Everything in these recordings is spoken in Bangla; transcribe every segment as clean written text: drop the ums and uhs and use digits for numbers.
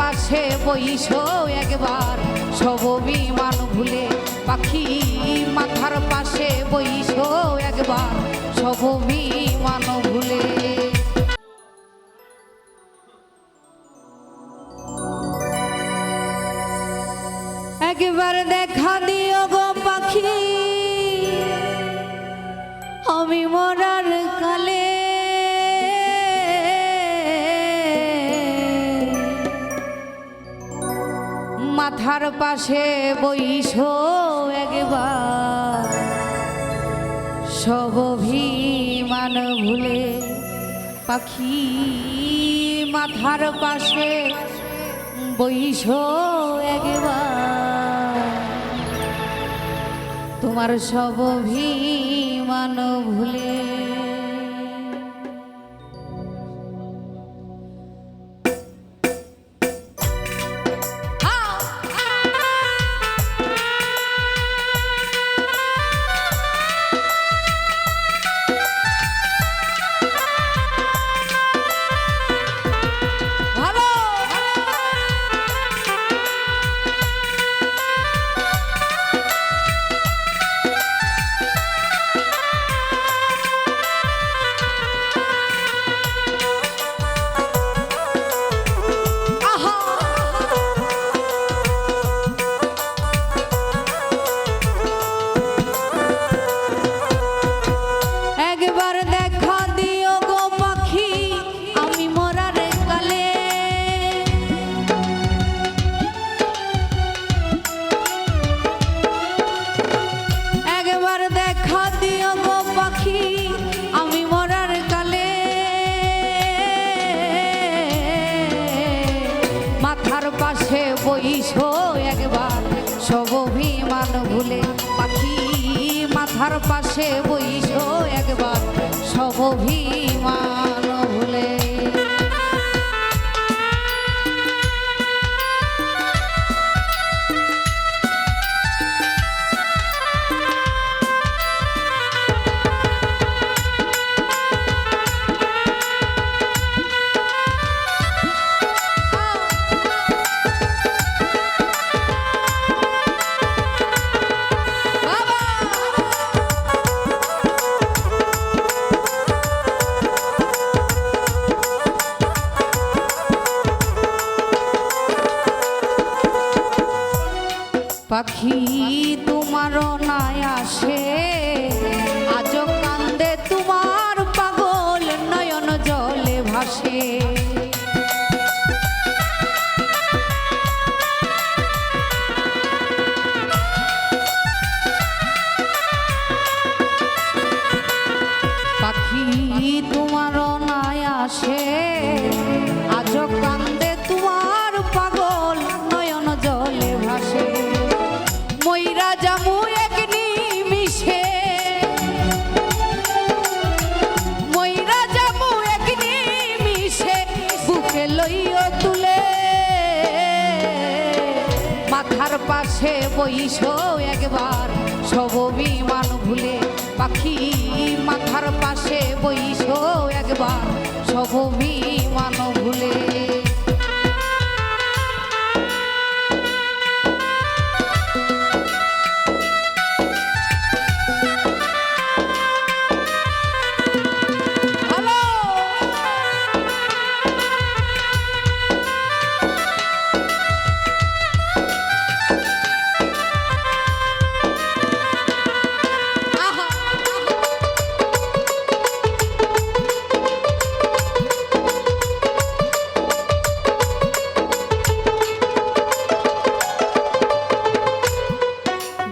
পাশে বইসো একবার সব অভিমান ভুলে পাখি মাথার পাশে বইসো একবার সব অভিমান ভুলে একবার দেখা দিও গো পাখি আমি মরার কালে মাথার পাশে বইসো একবার সব অভিমান ভুলে পাখি মাথার পাশে বইসো একবার তোমার সব অভিমান ভুলে পাশে বইসো একবার সব অভিমান ভুলে পাখি মাথার পাশে বইসো একবার সব অভিমান ভুলে পাখি তোমার নাই আসে আজ কান্দে তোমার পাগল নয়ন জলে ভাসে পাখি তোমার নাই আসে আজ কান্দে তোমার পাগল নয়ন জলে ভাসে মইরা যামু এক নিমিষে মইরা যামু এক নিমিষে বুকে লইও তুলে মাথার পাশে বইসো একবার সব অভিমান ভুলে পাখি মাথার পাশে বইসো একবার সব অভিমান ভুলে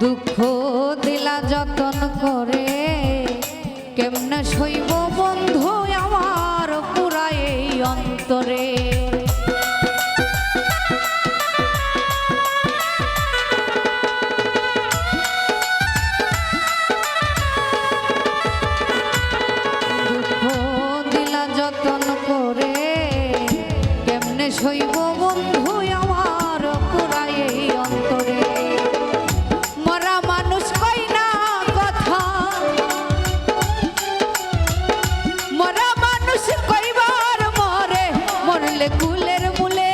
দুঃখ দিলা যতন করে কেমনে সইব বন্ধু আমার পুরা এই অন্তরে দুঃখ দিলা যতন করে কেমনে সইব বন্ধু আমার পুরা এই অন্তরে কুলের মূলে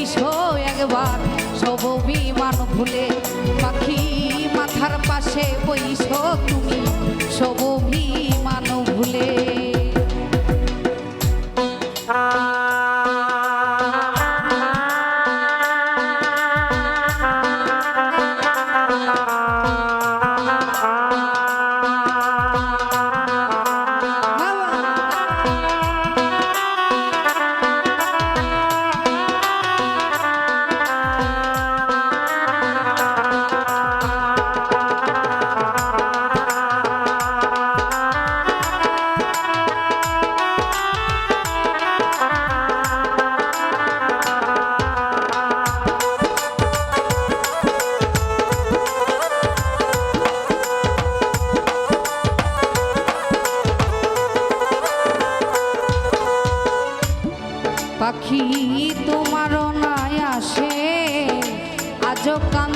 বইসো একবার সব অভিমান ভুলে পাখি মাথার পাশে বইসো তুমি সব অভিমান ভুলে পাখি তোমার নাই আসে আজ কান